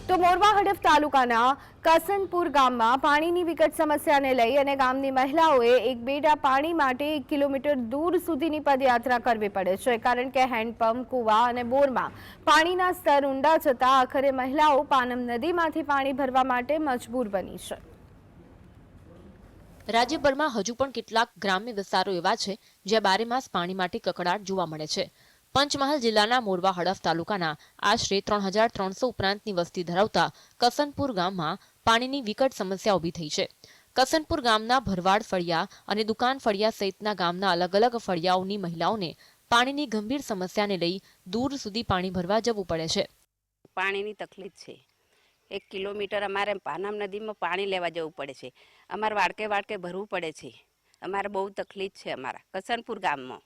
તો મોરવા હડફ તાલુકાના કસનપુર ગામમાં પાણીની વિકટ સમસ્યાને લઈ અને ગામની મહિલાઓએ એક બેડા પાણી માટે 1 કિલોમીટર દૂર સુધીની પદયાત્રા કરવી પડે છે, કારણ કે હેન્ડપંપ, કૂવા અને બોરમાં પાણીના સ્તર ઊંડા જતા આખરે મહિલાઓ પાનમ નદીમાંથી પાણી ભરવા માટે મજબૂર બની છે। રાજ્યભરમાં હજુ પણ કેટલાક ગ્રામ્ય વિસ્તારો એવા છે જ્યાં બારેમાસ પાણી માટે કકડાટ જોવા મળે છે। પંચમહાલ જિલ્લાના મોરવા હડફ તાલુકાના આશરે 3300 ઉપરાંતની વસ્તી ધરાવતા કસનપુર ગામમાં પાણીની વિકટ સમસ્યા ઊભી થઈ છે। કસનપુર ગામના ભરવાડ ફળિયા અને દુકાન ફળિયા સહિતના ગામના અલગ અલગ ફળિયાઓની મહિલાઓને પાણીની ગંભીર સમસ્યાને લઈ દૂર સુધી પાણી ભરવા જવું પડે છે। પાણીની તકલીફ છે। 1 કિલોમીટર અમારે પાનમ નદીમાં પાણી લેવા જવું પડે છે। અમારે વાડકે વાડકે ભરવું પડે છે। અમારે બહુ તકલીફ છે। અમારા કસનપુર ગામમાં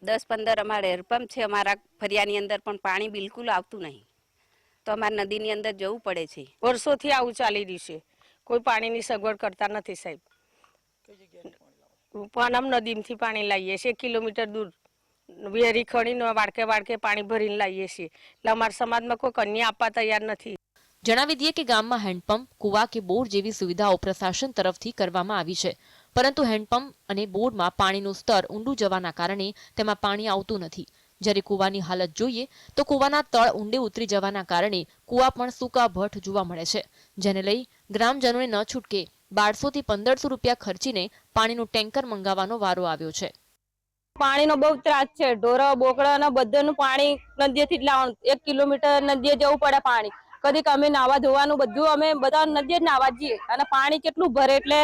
10-15 અમારે હેરપંપ છે અમારા ફરિયાની અંદર, પણ પાણી બિલકુલ આવતું નહીં, તો અમારે નદીની અંદર જવું પડે છે। વર્ષોથી આવું ચાલી રહ્યું છે, કોઈ પાણીની સગવડ કરતા નથી સાહેબ। પાનમ નદીમાંથી પાણી લાવીએ છીએ 1 કિલોમીટર દૂર, વેરી ખડીને વાડકે વાડકે પાણી ભરીને લાવીએ છીએ, એટલે અમારા સમાજમાં કોઈ કન્યા આપવા તૈયાર નથી। જણાવી દઈએ કે ગામમાં હેન્ડપંપ, કૂવા કે બોર જેવી સુવિધાઓ પ્રશાસન તરફથી કરવામાં આવી છે, પરંતુ હેન્ડપંપ અને બોરમાં પાણીનું સ્તર ઊંડું જવાના કારણે તેમાં પાણી આવતું નથી। જ્યારે કૂવાની હાલત જોઈએ તો કૂવાના તળ ઊંડે ઉતરી જવાના કારણે કૂવા પણ સૂકા ભઠ્ઠ જોવા મળે છે, જેને લઈ ગ્રામજનોને ન છૂટકે 1200 થી 1500 રૂપિયા ખર્ચીને પાણીનું ટેન્કર મંગાવવાનો વારો આવ્યો છે। પાણીનો બહુ ત્રાસ છે। ઢોરો બોકડા અને બધાનું પાણી નદીએથી જ લાવવાનું, 1 કિલોમીટર નદીએ જવું પડે પાણી। કદીક અમે નાવા ધોવાનું બધું અમે બધા નદીએ જ નાવા જઈએ, અને પાણી કેટલું ભરે એટલે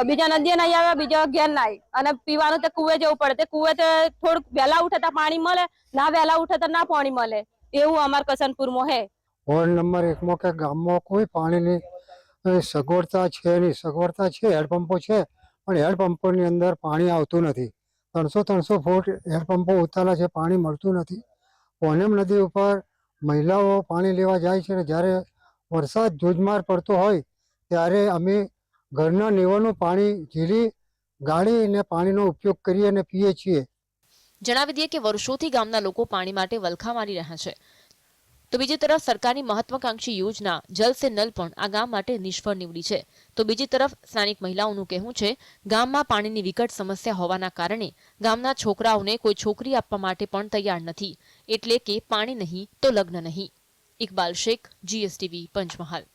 બીજા નદીએ નહીં આવે, બીજા ઘેર ના આવે, અને પીવાનું તો કુએ જવું પડે। તે કુએ થોડુંક વહેલા ઉઠે તો પાણી મળે, ના વહેલા ઉઠે તો ના પાણી મળે, એવું અમારા કસનપુરમાં હે। વોર્ડ નંબર 1 કે ગામમાં કોઈ પાણીની સગવડતા છે નહીં। સગવડતા છે, હેડપંપો છે, પણ હેડપંપોની અંદર પાણી આવતું નથી। 300 ફૂટ હેડપંપો ઉતારેલા છે, પાણી મળતું નથી। પાનમ નદી ઉપર મહિલાઓ પાણી લેવા જાય છે, ને જ્યારે વરસાદ ધોધમાર પડતો હોય ત્યારે અમે ઘરના નેવાનું પાણી ઝીલી ગાળીને પાણીનો ઉપયોગ કરીએ અને પીએ છીએ। જણાવી દઈએ કે વર્ષોથી ગામના લોકો પાણી માટે વલખા મારી રહ્યા છે, તો બીજી તરફ સરકારની મહત્વાકાંક્ષી યોજના જલ સે નલ પણ આ ગામ માટે નિષ્ફળ નીવડી છે। તો બીજી તરફ સ્થાનિક મહિલાઓનું કહેવું છે, ગામમાં પાણીની વિકટ સમસ્યા હોવાના કારણે ગામના છોકરાઓને કોઈ છોકરી આપવા માટે પણ તૈયાર નથી, એટલે કે પાણી નહીં તો લગ્ન નહીં। ઇકબાલ શેખ, GSTV, પંચમહાલ।